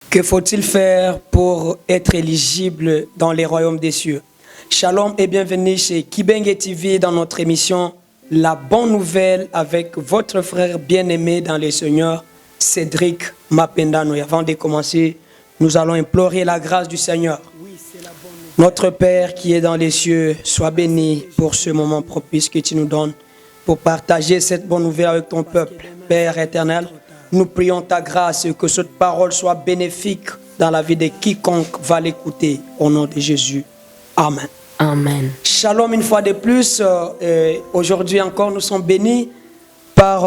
Que faut-il faire pour être éligible dans les royaumes des cieux? Shalom et bienvenue chez Kibenge TV dans notre émission La Bonne Nouvelle avec votre frère bien-aimé dans le Seigneur, Cédric Mapendano. Et avant de commencer, nous allons implorer la grâce du Seigneur. Notre Père qui est dans les cieux, sois béni pour ce moment propice que tu nous donnes pour partager cette bonne nouvelle avec ton peuple. Père éternel, nous prions ta grâce et que cette parole soit bénéfique dans la vie de quiconque va l'écouter. Au nom de Jésus. Amen. Amen. Shalom une fois de plus. Aujourd'hui encore, nous sommes bénis par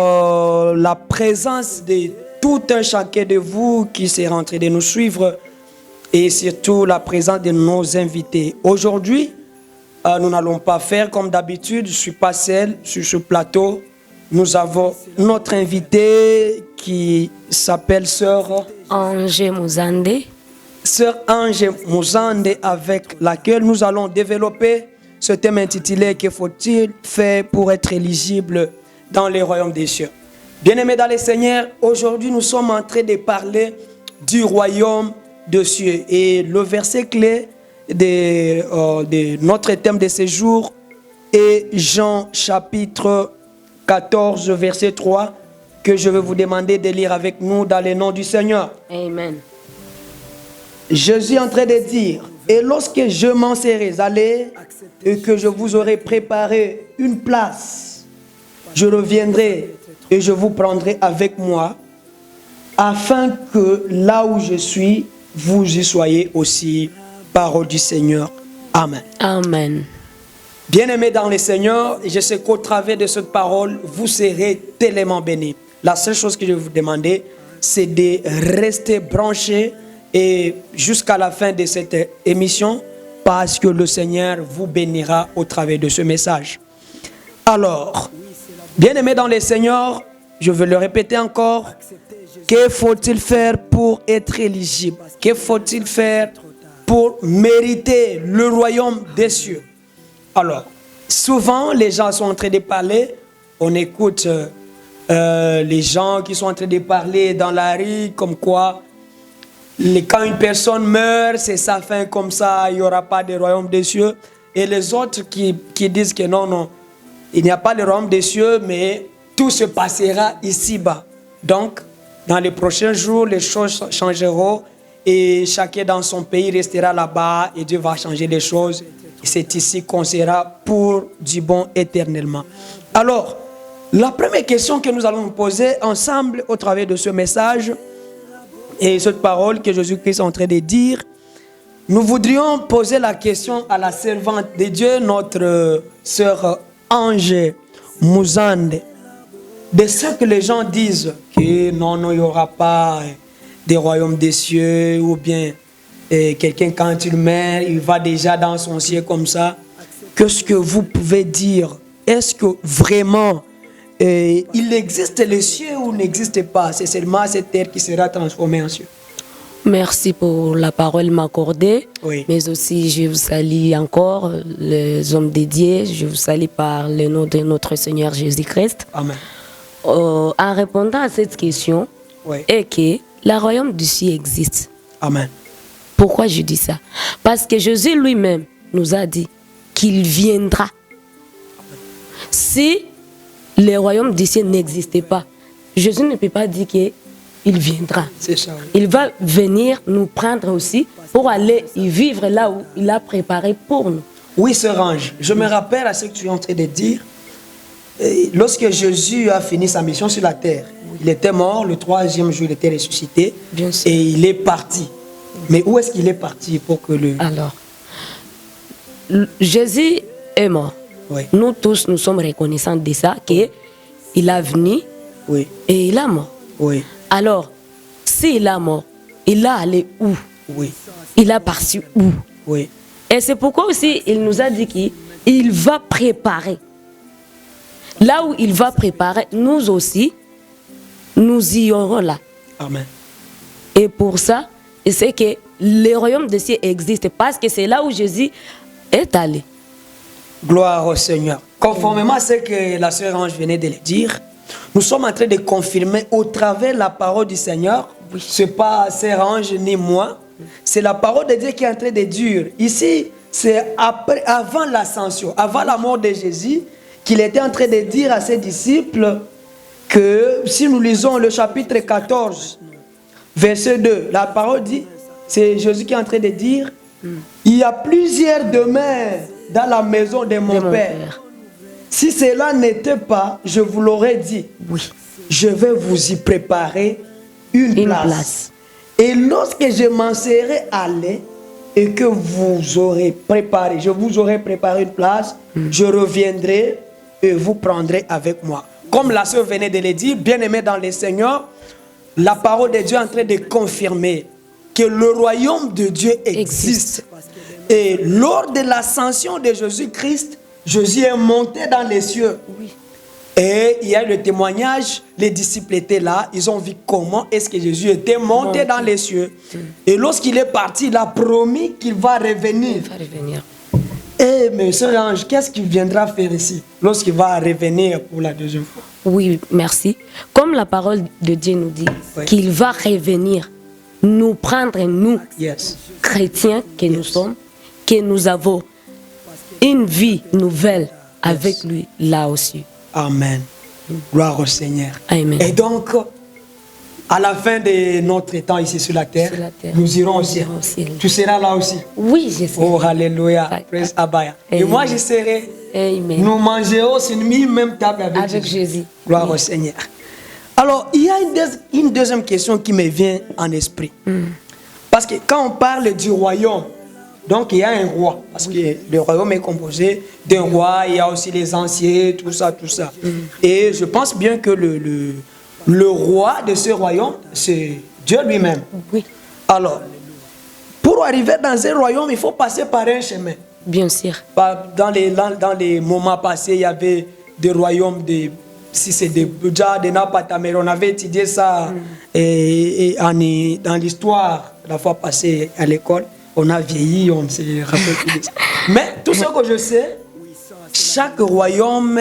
la présence de tout un chacun de vous qui s'est rentré de nous suivre et surtout la présence de nos invités. Aujourd'hui, nous n'allons pas faire comme d'habitude. Je ne suis pas seul sur ce plateau. Nous avons notre invité qui s'appelle Sœur Ange Muzande. Sœur Ange Muzande, avec laquelle nous allons développer ce thème intitulé « Que faut-il faire pour être éligible dans les royaumes des cieux ?» Bien-aimés dans le Seigneur, aujourd'hui nous sommes en train de parler du royaume des cieux. Et le verset clé de notre thème de ce jour est Jean chapitre 14, verset 3, que je vais vous demander de lire avec nous dans le nom du Seigneur. Amen. Jésus est en train de dire, « Et lorsque je m'en serai allé et que je vous aurai préparé une place, je reviendrai et je vous prendrai avec moi, afin que là où je suis, vous y soyez aussi. » Parole du Seigneur. Amen. Amen. Bien-aimés dans le Seigneur, je sais qu'au travers de cette parole, vous serez tellement bénis. La seule chose que je vais vous demander, c'est de rester branchés et jusqu'à la fin de cette émission, parce que le Seigneur vous bénira au travers de ce message. Alors, bien-aimés dans le Seigneur, je vais le répéter encore, que faut-il faire pour être éligible? Que faut-il faire pour mériter le royaume des cieux? Alors, souvent, les gens sont en train de parler, on écoute les gens qui sont en train de parler dans la rue, comme quoi, quand une personne meurt, c'est sa fin comme ça, il n'y aura pas de royaume des cieux. Et les autres qui disent que non, il n'y a pas de royaume des cieux, mais tout se passera ici-bas. Donc, dans les prochains jours, les choses changeront et chacun dans son pays restera là-bas et Dieu va changer les choses. C'est ici qu'on sera pour du bon éternellement. Alors, la première question que nous allons nous poser ensemble au travers de ce message et cette parole que Jésus-Christ est en train de dire, nous voudrions poser la question à la servante de Dieu, notre sœur Ange Muzande, de ce que les gens disent, que non, il n'y aura pas des royaumes des cieux, ou bien quelqu'un quand il meurt, il va déjà dans son ciel comme ça. Qu'est-ce que vous pouvez dire? Est-ce que vraiment il existe les cieux ou n'existe pas? C'est seulement cette terre qui sera transformée en cieux. Merci pour la parole m'accordée. Oui. Mais aussi, je vous salue encore, les hommes dédiés. Je vous salue par le nom de notre Seigneur Jésus-Christ. Amen. En répondant à cette question, Oui. est que le royaume du ciel existe. Amen. Pourquoi je dis ça? Parce que Jésus lui-même nous a dit qu'il viendra. Si le royaume du ciel n'existait pas, Jésus ne peut pas dire qu'il viendra. C'est ça. Il va venir nous prendre aussi pour aller y vivre là où il a préparé pour nous. Oui, sœur Ange, je me rappelle à ce que tu es en train de dire. Lorsque Jésus a fini sa mission sur la terre, il était mort, le 3e jour il était ressuscité. Bien sûr. Et il est parti. Mais où est-ce qu'il est parti pour que le... Alors, Jésus est mort. Oui. Nous tous, nous sommes reconnaissants de ça, qu'il a venu Oui. et il a mort. Oui. Alors, s'il a mort, il a allé où? Oui. Il a parti où? Oui. Et c'est pourquoi aussi il nous a dit qu'il va préparer. Là où il va préparer, nous aussi, nous y aurons là. Amen. Et pour ça, c'est que le royaume des cieux existe parce que c'est là où Jésus est allé. Gloire au Seigneur. Conformément à ce que la sœur Ange venait de le dire, nous sommes en train de confirmer au travers de la parole du Seigneur Oui. Ce n'est pas Serrange ni moi. C'est la parole de Dieu qui est en train de dire. Ici, c'est avant l'ascension, avant la mort de Jésus, qu'il était en train de dire à ses disciples que si nous lisons le chapitre 14, verset 2, la parole dit, c'est Jésus qui est en train de dire, il y a plusieurs demeures dans la maison de mon Père. Si cela n'était pas, je vous l'aurais dit. Oui. Je vais vous y préparer une place. Et lorsque je m'en serai allé et que vous aurez préparé, je vous aurai préparé une place, je reviendrai et vous prendrez avec moi. Comme la sœur venait de le dire, bien-aimés dans le Seigneur, la parole de Dieu est en train de confirmer que le royaume de Dieu existe. Et lors de l'ascension de Jésus-Christ, Jésus est monté dans les cieux. Oui. Et il y a le témoignage, les disciples étaient là, ils ont vu comment est-ce que Jésus était monté dans les cieux. Et lorsqu'il est parti, il a promis qu'il va revenir. Il va revenir. Et mais sœur Ange, qu'est-ce qu'il viendra faire ici lorsqu'il va revenir pour la deuxième fois? Oui, merci. Comme la parole de Dieu nous dit, qu'il va revenir, nous prendre, nous, chrétiens que nous sommes, que nous avons une vie nouvelle avec lui là aussi. Amen. Gloire au Seigneur. Amen. Et donc, à la fin de notre temps ici sur la terre, nous irons au ciel. Tu seras là aussi. Oui, je serai. Oh, alléluia. Praise Abaya. Et moi, je serai. Amen. Nous mangerons sur une même table avec Jésus. Gloire au Seigneur. Alors, il y a une deuxième question qui me vient en esprit. Parce que quand on parle du royaume, donc il y a un roi, parce que le royaume est composé d'un roi, il y a aussi les anciens, tout ça, tout ça. Et je pense bien que le roi de ce royaume, c'est Dieu lui-même. Oui. Alors, pour arriver dans un royaume, il faut passer par un chemin. Bien sûr. Dans les moments passés, il y avait des royaumes, si c'est des Budja, des Napatamere, on avait étudié ça dans l'histoire la fois passée à l'école. On a vieilli, on ne se rappelle plus de ça. Mais tout ce que je sais, chaque royaume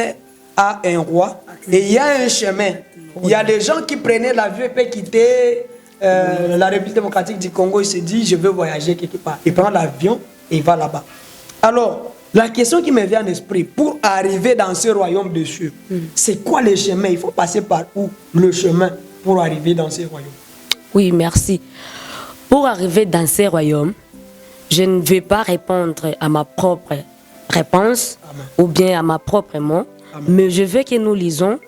a un roi et il y a un chemin. Il y a des gens qui prenaient l'avion et peuvent quitter la République démocratique du Congo. Il se dit, je veux voyager quelque part. Il prend l'avion et il va là-bas. Alors, la question qui me vient à l'esprit, pour arriver dans ce royaume de cieux, c'est quoi le chemin? Il faut passer par où le chemin pour arriver dans ce royaume? Oui, merci. Pour arriver dans ce royaume, je ne vais pas répondre à ma propre réponse. Amen. Ou bien à ma propre mot, mais je veux que nous lisons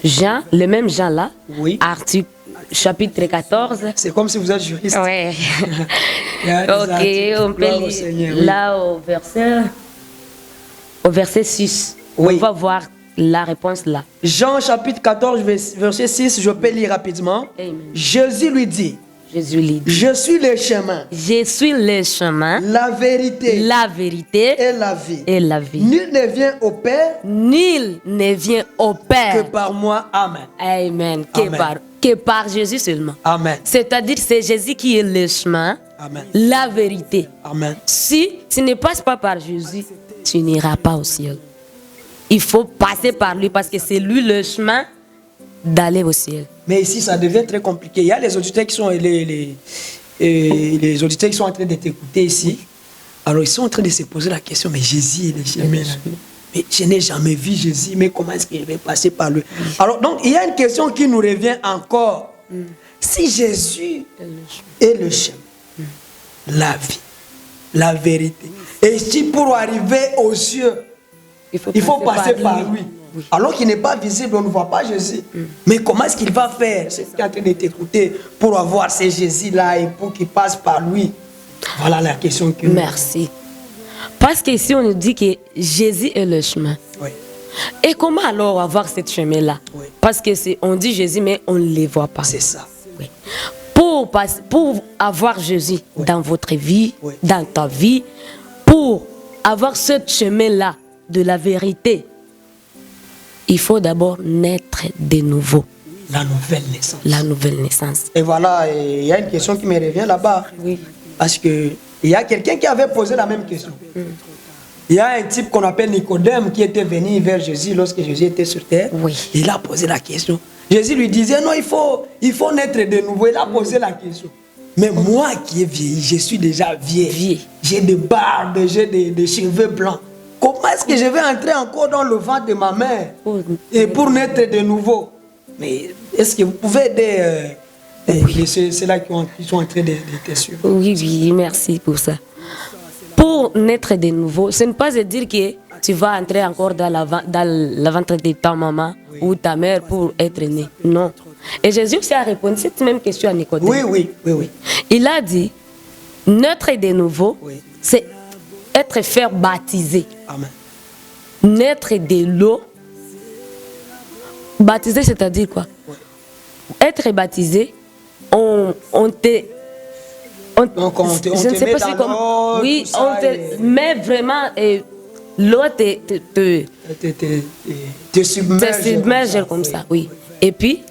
Jean, le même Jean là, article, chapitre 14. C'est comme si vous êtes juriste. Oui. Ok, on peut lire là au verset 6. On va voir la réponse là. Jean chapitre 14, verset 6, je peux lire rapidement. Amen. Jésus lui dit, je suis le chemin. Je suis le chemin. La vérité. Et la vie. Nul ne vient au Père. Que par moi. Amen. Amen. Que par Jésus seulement. Amen. C'est-à-dire c'est Jésus qui est le chemin. Amen. La vérité. Amen. Si tu ne passes pas par Jésus, tu n'iras pas au ciel. Il faut passer par lui parce que c'est lui le chemin d'aller au ciel. Mais ici, ça devient très compliqué. Il y a les auditeurs qui sont les auditeurs qui sont en train de t'écouter ici. Alors, ils sont en train de se poser la question, mais Jésus est le chemin. Mais je n'ai jamais vu Jésus, mais comment est-ce qu'il va passer par lui? Alors, donc, il y a une question qui nous revient encore. Si Jésus est le chemin, la vie, la vérité, et si pour arriver aux cieux, il faut passer par lui. Oui. Alors qu'il n'est pas visible, on ne voit pas Jésus. Mais comment est-ce qu'il va faire? C'est ce qui est en train de t'écouter pour avoir ce Jésus-là et pour qu'il passe par lui. Voilà la question que Merci. Parce qu'ici, on nous dit que Jésus est le chemin. Oui. Et comment alors avoir ce chemin-là? Oui. Parce qu'on dit Jésus, mais on ne les voit pas. C'est ça. Oui. Pour avoir Jésus dans votre vie, dans ta vie, pour avoir ce chemin-là de la vérité, il faut d'abord naître de nouveau. La nouvelle naissance. La nouvelle naissance. Et voilà, il y a une question qui me revient là-bas. Oui. Parce qu'il y a quelqu'un qui avait posé la même question. Il y a un type qu'on appelle Nicodème qui était venu vers Jésus lorsque Jésus était sur terre. Oui. Il a posé la question. Jésus lui disait, non, il faut naître de nouveau. Il a posé la question. Mais moi qui ai vieilli, je suis déjà vieille. J'ai des barbes, j'ai des cheveux blancs. Comment est-ce que je vais entrer encore dans le ventre de ma mère et pour naître de nouveau? Mais est-ce que vous pouvez aider ceux-là qui sont en train de questions? Oui, merci pour ça. Pour naître de nouveau, ce n'est pas de dire que tu vas entrer encore dans la ventre de ta maman ou ta mère pour être né. Non. Et Jésus aussi a répondu cette même question à Nicodème. Oui. Il a dit, naître de nouveau, c'est être fait baptiser. Amen. Naître de l'eau. Baptiser, c'est-à-dire quoi? Être baptisé, on te je ne sais pas si comme... Oui, on te met vraiment... L'eau te submerge comme ça, oui. Et puis,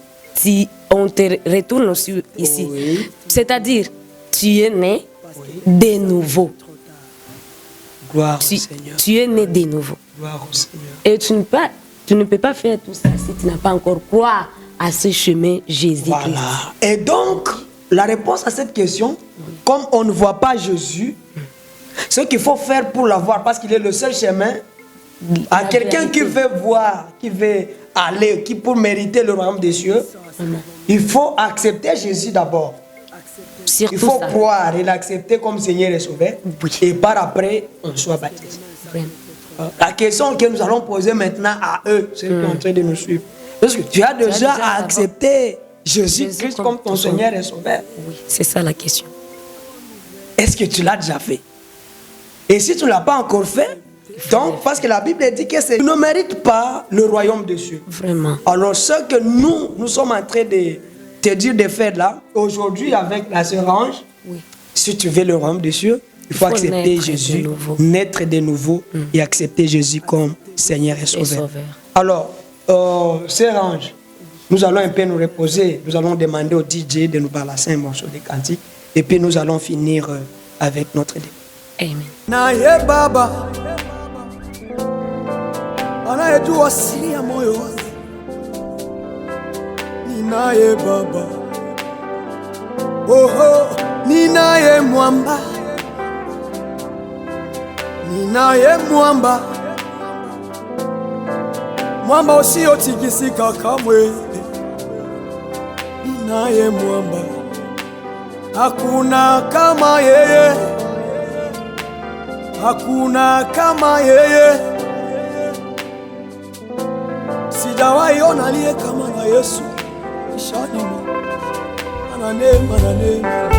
on te retourne aussi ici. Oui. C'est-à-dire, tu es né de nouveau. Gloire au Seigneur. Tu es né de nouveau. Gloire au Seigneur. Et tu ne peux pas faire tout ça si tu n'as pas encore croire à ce chemin Jésus-Christ. Voilà. Et donc, la réponse à cette question, comme on ne voit pas Jésus, ce qu'il faut faire pour l'avoir, parce qu'il est le seul chemin, à quelqu'un qui veut voir, qui veut aller, qui pour mériter le royaume des cieux, il faut accepter Jésus d'abord. Il faut croire et l'accepter comme Seigneur et Sauveur. Et par après, on soit baptisé. La question que nous allons poser maintenant à eux, ceux qui sont en train de nous suivre. Parce que tu as déjà accepté Jésus-Christ comme ton Seigneur et Sauveur. Oui, c'est ça la question. Est-ce que tu l'as déjà fait? Et si tu ne l'as pas encore fait, donc, parce que la Bible dit que tu ne mérites pas le royaume des cieux. Vraiment. Alors, ce que nous sommes en train de te dire de faire là, aujourd'hui avec la sœur Ange, si tu veux le royaume des cieux, il faut accepter Jésus, naître de nouveau et accepter Jésus comme Seigneur et Sauveur. Alors, sœur Ange, nous allons un peu nous reposer. Nous allons demander au DJ de nous balancer un morceau de cantique. Et puis nous allons finir avec notre débat. Amen. Naye Baba anayejua siri ya moyo wangu, ninaye Baba, ninaye mwamba, ninaye mwamba, mwamba usiotikisika kamwe, ninaye mwamba, hakuna kama yeye, hakuna kama yeye. Sijawahi ona aliye kama na Yesu. Ishani ana neema na neema.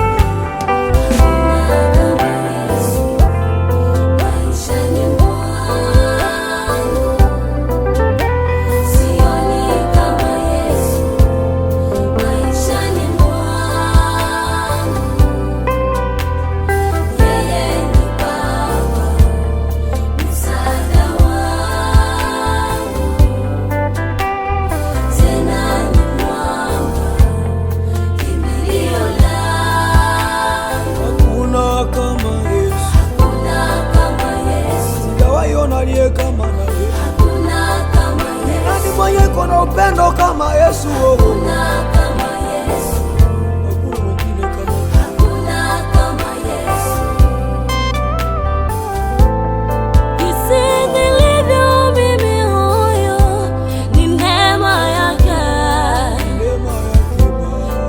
Upendo kama Yesu, hakuna kama Yesu, hakuna mwingine kama, hakuna kama Yesu. Jinsi nilivyo mimi huyo ni neema yake,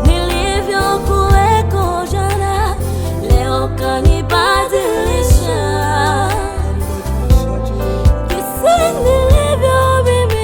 nilivyokuweko jana leo kanibadilisha. Jinsi nilivyo mimi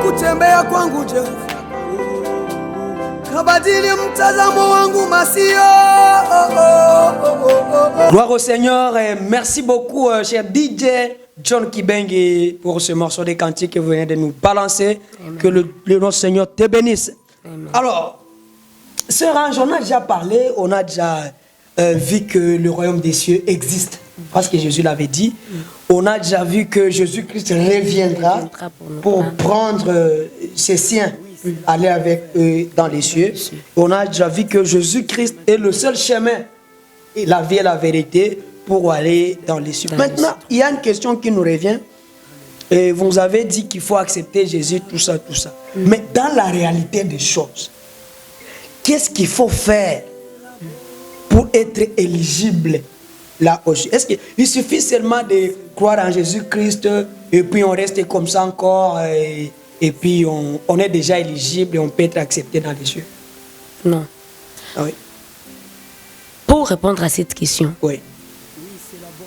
kutembea kwangu Jehova, kabadili mtazamo wangu masio. Gloire au Seigneur et merci beaucoup cher DJ John Kibengi pour ce morceau de cantique que vous venez de nous balancer. Amen. Que le Seigneur te bénisse. Amen. Alors, Sœur Ange, on a déjà parlé, on a déjà vu que le royaume des cieux existe. Parce que Jésus l'avait dit. On a déjà vu que Jésus-Christ reviendra pour prendre ses siens, aller avec eux dans les cieux. On a déjà vu que Jésus-Christ est le seul chemin, et la vie et la vérité, pour aller dans les cieux. Maintenant, il y a une question qui nous revient. Et vous avez dit qu'il faut accepter Jésus, tout ça, tout ça. Mais dans la réalité des choses, qu'est-ce qu'il faut faire pour être éligible là aussi? Est-ce qu'il suffit seulement de croire en Jésus-Christ et puis on reste comme ça encore et puis on est déjà éligible et on peut être accepté dans les cieux? Non. Ah oui. Pour répondre à cette question, Oui.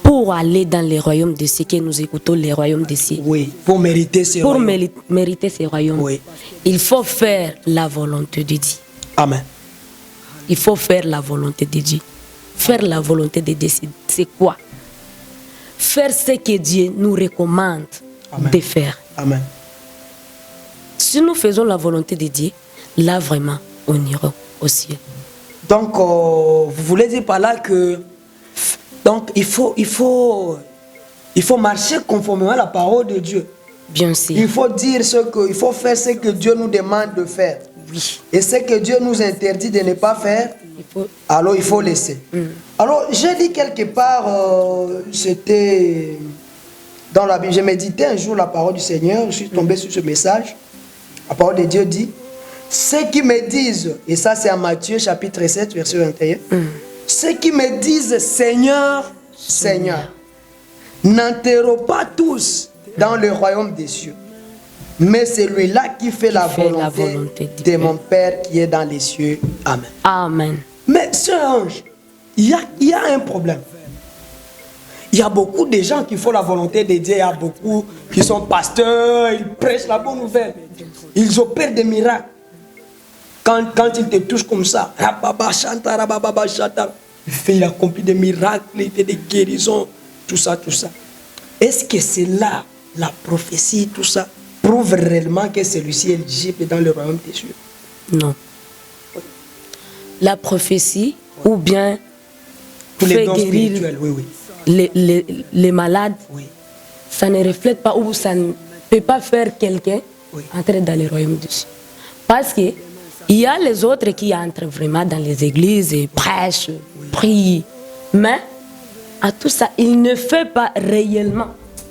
pour aller dans les royaumes de cieux, que nous écoutons les royaumes de cieux, Oui. Pour mériter ce pour royaume. mériter ces royaumes, Oui. il faut faire la volonté de Dieu. Amen. Il faut faire la volonté de Dieu. Faire la volonté de Dieu, c'est quoi? Faire ce que Dieu nous recommande Amen. de faire. Amen. Si nous faisons la volonté de Dieu, là vraiment, on ira au ciel. Donc, vous voulez dire par là que donc il faut marcher conformément à la parole de Dieu. Bien sûr. Il faut dire il faut faire ce que Dieu nous demande de faire. Oui. Et ce que Dieu nous interdit de ne pas faire, Il faut... alors il faut laisser. Alors, j'ai dit quelque part, c'était dans la Bible, j'ai médité un jour la parole du Seigneur, je suis tombé sur ce message. La parole de Dieu dit, ceux qui me disent, et ça c'est en Matthieu chapitre 7, verset 21, ceux qui me disent Seigneur, Seigneur, n'entreront pas tous dans le royaume des cieux, mais celui-là qui fait la volonté de mon Père qui est dans les cieux. Amen. Amen. Mais Sœur Ange, il y a un problème. Il y a beaucoup de gens qui font la volonté de Dieu. Il y a beaucoup qui sont pasteurs, ils prêchent la bonne nouvelle. Ils opèrent des miracles. Quand ils te touchent comme ça, il accomplit des miracles, il fait des guérisons, tout ça, tout ça. Est-ce que c'est là, la prophétie, tout ça, prouve réellement que celui-ci est éligible dans le royaume des cieux? Non. La prophétie, ou bien Pour les fait dons guérir spirituels, oui, oui. les malades, Oui. ça ne reflète pas ou ça ne peut pas faire quelqu'un Oui. entrer dans le royaume des cieux. Parce que il y a les autres qui entrent vraiment dans les églises et prêchent, prient. Mais à tout ça, il ne fait pas réellement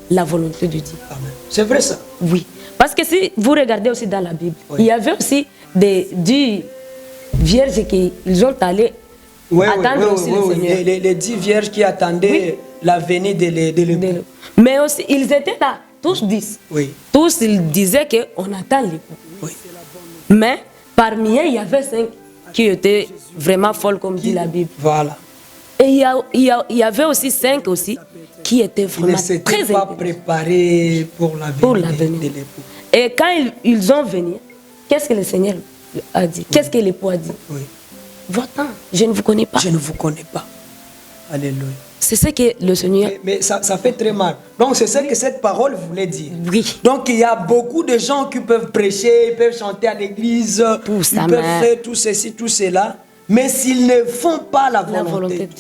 la volonté de Dieu. Amen. C'est vrai ça? Oui. Parce que si vous regardez aussi dans la Bible, Oui. il y avait aussi des 10 vierges qui ils ont allé attendre aussi le Seigneur. Les 10 vierges qui attendaient la venue de l'époux. Mais aussi, ils étaient là, tous 10. Oui. Tous, ils disaient qu'on attend l'époux. Oui. Mais parmi eux, il y avait 5 qui étaient vraiment folles, comme dit la Bible. Voilà. Et il y avait aussi 5 aussi qui étaient Ils ne vraiment s'étaient très pas intéressés préparés pour la pour la venue venue. de l'époux. Et quand ils ont venu, qu'est-ce que le Seigneur a dit? Qu'est-ce que l'époux a dit? Oui. Va-t'en, je ne vous connais pas. Je ne vous connais pas. Alléluia. C'est ce que le Seigneur... Mais ça fait très mal. Donc c'est ce que cette parole voulait dire. Oui. Donc il y a beaucoup de gens qui peuvent prêcher, ils peuvent chanter à l'église, Tout ça, ils peuvent mais- faire tout ceci, tout cela. Mais s'ils ne font pas la La volonté, volonté de-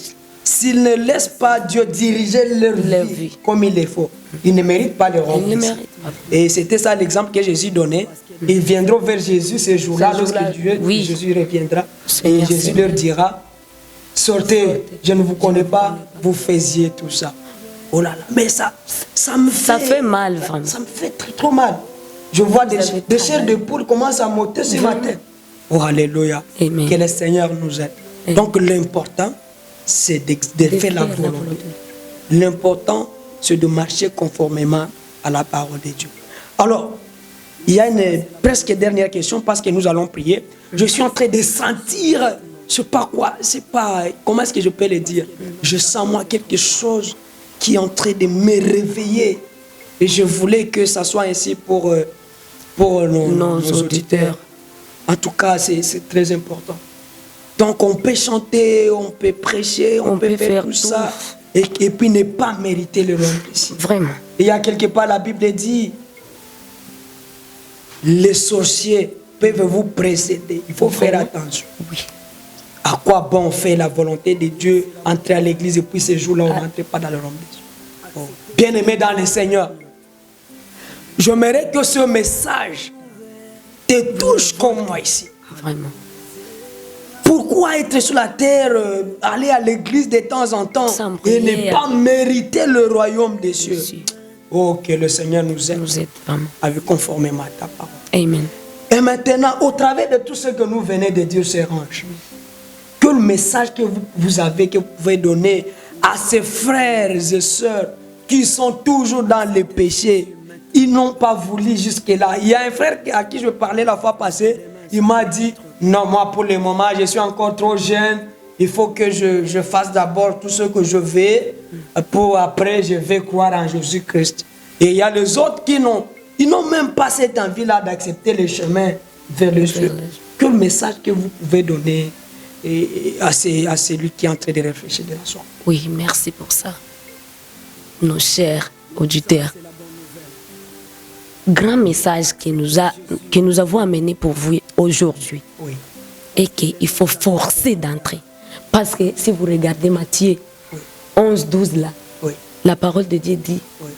s'ils ne laissent pas Dieu diriger leur Leur vie vie. comme il le faut, ils ne méritent pas le Ils royaume. ne des cieux. méritent pas. Et c'était ça l'exemple que Jésus donnait. Ils viendront vers Jésus ce jour-là, Ce lorsque jour-là, Dieu, oui. Jésus reviendra. Et Seigneur, Jésus Seigneur. leur dira, sortez, je ne vous connais pas, vous faisiez tout ça. Oh là là, mais ça me fait... Ça fait mal, vraiment. Ça me fait trop mal. Je vois des fait des très chairs mal. de poule commencent à monter sur ma tête. Oh, alléluia. Amen. Que le Seigneur nous aide. Amen. Donc l'important, c'est de faire la volonté. L'important, c'est de marcher conformément à la parole de Dieu. Alors, il y a une presque dernière question parce que nous allons prier. Je suis en train de sentir, je sais pas quoi, c'est pas, comment est-ce que je peux le dire? Je sens moi quelque chose qui est en train de me réveiller. Et je voulais que ça soit ainsi pour nos auditeurs. En tout cas, c'est très important. Donc on peut chanter, on peut prêcher, on peut faire tout ça. Et puis ne pas mériter le royaume des cieux. Vraiment. Il y a quelque part, la Bible dit, les sorciers peuvent vous précéder. Il faut faire attention. Oui. À quoi bon faire la volonté de Dieu, entrer à l'église et puis ces jours-là, on n'entre pas dans le royaume de Dieu. Oh. Bien-aimé dans le Seigneur, j'aimerais que ce message te touche comme moi ici. Vraiment. Pourquoi être sur la terre, aller à l'église de temps en temps Sans et prier. ne pas mériter le royaume des cieux? Dieu. Oh, que le Seigneur nous aide, Nous aide vraiment. avec conformément à ta parole. Amen. Et maintenant, au travers de tout ce que nous venons de dire, Sœur Ange, que le message que vous avez, que vous pouvez donner à ces frères et sœurs qui sont toujours dans le péché, ils n'ont pas voulu jusque-là. Il y a un frère à qui je parlais la fois passée, il m'a dit, non, moi pour le moment, je suis encore trop jeune, il faut que je fasse d'abord tout ce que je veux, pour après je vais croire en Jésus-Christ. Et il y a les autres qui n'ont même pas cette envie-là d'accepter le chemin vers le ciel. Que le message que vous pouvez donner à celui qui est en train de réfléchir de la sorte. Oui, merci pour ça. Nos chers auditeurs, grand message que nous avons amené pour vous aujourd'hui Oui. est qu'il faut forcer d'entrer. Parce que si vous regardez Matthieu 11, 12 là, Oui. la parole de Dieu dit, Oui.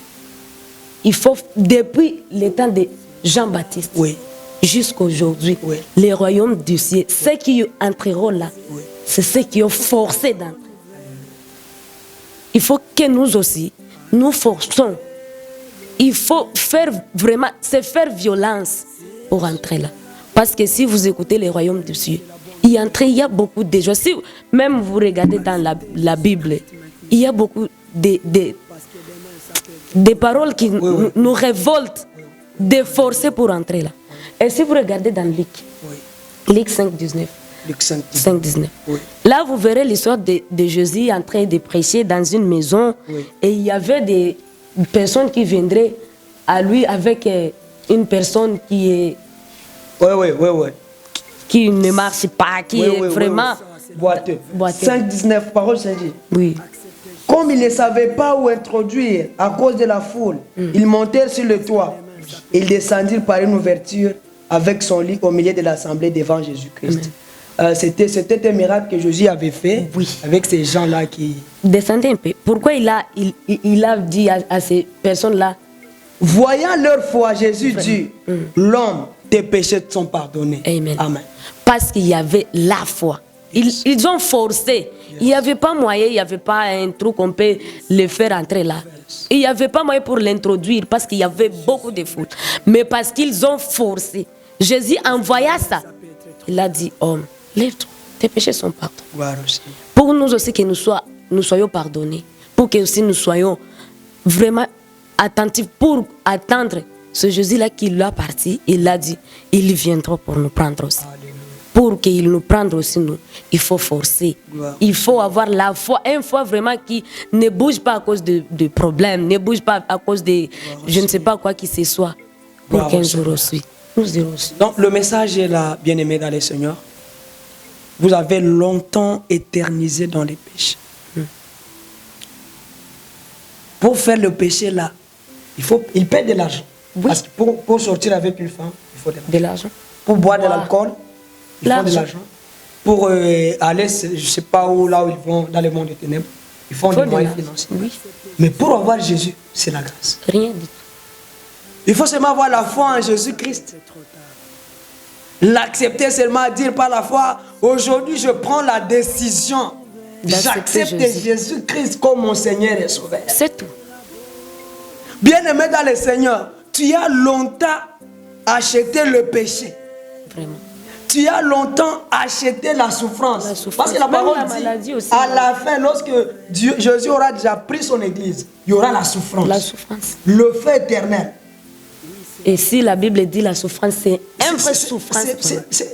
il faut, depuis le temps de Jean-Baptiste, Oui. jusqu'à aujourd'hui, Oui. les royaumes du ciel, ceux qui entreront là, Oui. c'est ceux qui ont forcé d'entrer. Il faut que nous aussi, nous forçons. Il faut faire vraiment, c'est faire violence pour entrer là. Parce que si vous écoutez les royaumes du ciel, il y a beaucoup de gens. Si même vous regardez dans la Bible, il y a beaucoup de paroles qui nous révoltent de forcer pour entrer là. Et si vous regardez dans Luc, Luc 5, 19, Luc 5, 5, 19. Oui. Là, vous verrez l'histoire de Jésus en train de prêcher dans une maison. Oui. Et il y avait des personnes qui viendraient à lui avec une personne qui ne marche pas, qui est vraiment boiteux. boiteux. 5, 19, parole Saint-Dit. Oui. Comme ils ne savaient pas où introduire à cause de la foule, ils montèrent sur le toit. Ils descendirent par une ouverture avec son lit au milieu de l'assemblée devant Jésus-Christ. C'était un miracle que Jésus avait fait avec ces gens-là qui... Descendez un peu. Pourquoi il a dit à ces personnes-là, Voyant leur foi, Jésus dit, l'homme, tes péchés te sont pardonnés. Amen. Amen. Parce qu'il y avait la foi. Ils ont forcé. Il n'y avait pas moyen, il n'y avait pas un truc qu'on peut le faire entrer là. Il n'y avait pas moyen pour l'introduire parce qu'il y avait beaucoup de foule. Mais parce qu'ils ont forcé. Jésus envoya ça. Il a dit, homme, lève-toi, tes péchés sont pardonnés. Gloire au Seigneur. Pour nous aussi que nous soyons pardonnés. Pour que aussi nous soyons vraiment attentifs pour attendre ce Jésus-là qui l'a parti. Il a dit, il viendra pour nous prendre aussi. Pour qu'il nous prenne aussi, nous, il faut forcer. Il faut avoir la foi, une foi vraiment qui ne bouge pas à cause de problèmes, ne bouge pas à cause de je ne sais pas quoi que ce soit. Pour qu'un jour aussi, nous irons aussi. Donc le message est là, bien-aimé dans le Seigneur. Vous avez longtemps éternisé dans les péchés. Pour faire le péché là, il paie de l'argent. Oui. Parce que pour sortir avec une femme, il faut De l'argent. Pour boire de l'alcool, il faut de l'argent. Pour aller, je ne sais pas où, là où ils vont, dans le monde des ténèbres, ils font des moyens financiers. Oui. Mais pour avoir Jésus, c'est la grâce. Rien du tout. Il faut seulement avoir la foi en Jésus-Christ. L'accepter seulement, dire par la foi, aujourd'hui je prends la décision. J'accepte Jésus-Christ comme mon Seigneur et Sauveur. C'est tout. Bien-aimé dans le Seigneur, tu as longtemps acheté le péché. Vraiment. Tu as longtemps acheté la souffrance. Parce que la Même parole la dit, maladie aussi. à la fin, lorsque Jésus aura déjà pris son église, il y aura la souffrance. La souffrance. Le feu éternel. Et si la Bible dit la souffrance, c'est un vrai souffrance.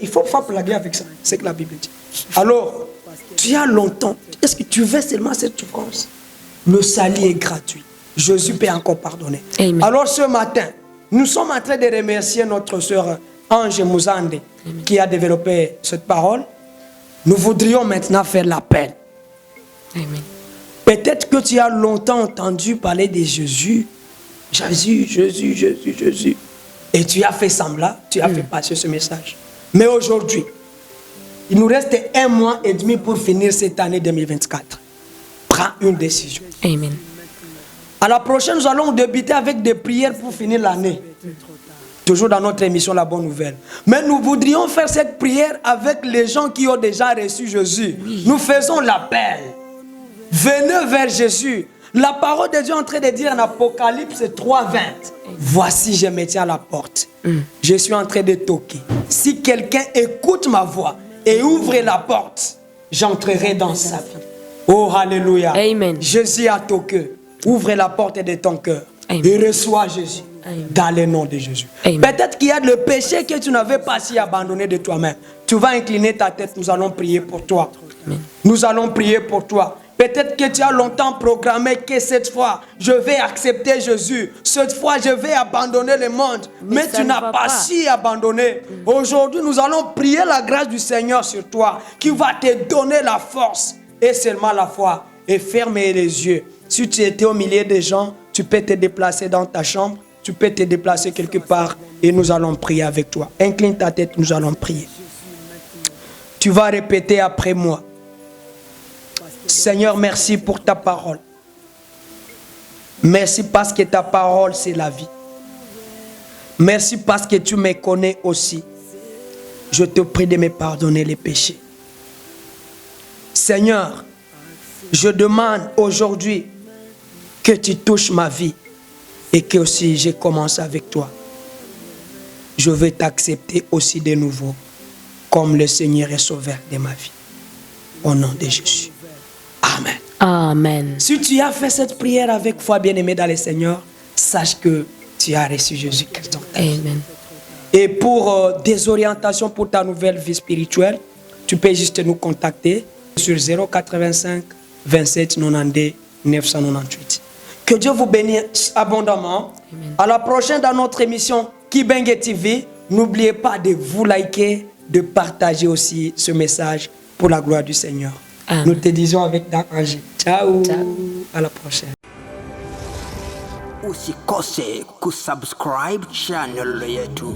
Il faut pas blaguer avec ça. C'est ce que la Bible dit. Alors, tu as longtemps. Est-ce que tu veux seulement cette souffrance? Le salut est gratuit. Jésus peut encore pardonner. Amen. Alors ce matin, nous sommes en train de remercier notre sœur Ange Mouzande qui a développé cette parole. Nous voudrions maintenant faire l'appel. Amen. Peut-être que tu as longtemps entendu parler de Jésus. Jésus, Jésus, Jésus, Jésus. Et tu as fait semblant, tu as fait passer ce message. Mais aujourd'hui, il nous reste 1 mois et demi pour finir cette année 2024. Prends une décision. Amen. À la prochaine, nous allons débuter avec des prières pour finir l'année. Toujours dans notre émission La Bonne Nouvelle. Mais nous voudrions faire cette prière avec les gens qui ont déjà reçu Jésus. Nous faisons l'appel. Venez vers Jésus. La parole de Dieu est en train de dire en Apocalypse 3:20. Voici, je me tiens à la porte. Je suis en train de toquer. Si quelqu'un écoute ma voix et ouvre la porte, j'entrerai dans sa vie. Oh, alléluia. Amen. Jésus a toqué. Ouvre la porte de ton cœur. Amen. Et reçois Jésus. Amen. Dans le nom de Jésus. Amen. Peut-être qu'il y a le péché que tu n'avais pas si abandonné de toi-même. Tu vas incliner ta tête. Nous allons prier pour toi. Amen. Nous allons prier pour toi. Peut-être que tu as longtemps programmé que cette fois, je vais accepter Jésus. Cette fois, je vais abandonner le monde. Mais ça tu ne n'as va pas pas. si abandonné. Aujourd'hui, nous allons prier la grâce du Seigneur sur toi, qui va te donner la force et seulement la foi. Et ferme les yeux. Si tu étais au milieu des gens, tu peux te déplacer dans ta chambre. Tu peux te déplacer quelque part et nous allons prier avec toi. Incline ta tête, nous allons prier. Tu vas répéter après moi. Seigneur, merci pour ta parole. Merci parce que ta parole, c'est la vie. Merci parce que tu me connais aussi. Je te prie de me pardonner les péchés. Seigneur, je demande aujourd'hui que tu touches ma vie et que aussi je commence avec toi. Je veux t'accepter aussi de nouveau comme le Seigneur et Sauveur de ma vie. Au nom de Jésus. Amen. Amen. Si tu as fait cette prière avec foi, bien-aimé dans le Seigneur, sache que tu as reçu Jésus-Christ. Amen. Et pour des orientations pour ta nouvelle vie spirituelle, tu peux juste nous contacter sur 085 27 92 998. Que Dieu vous bénisse abondamment. Amen. À la prochaine dans notre émission Kibengue TV. N'oubliez pas de vous liker, de partager aussi ce message pour la gloire du Seigneur. Amen. Nous te disons avec danger. Ciao. Ciao. À la prochaine. Usikose kusubscribe channel yetu.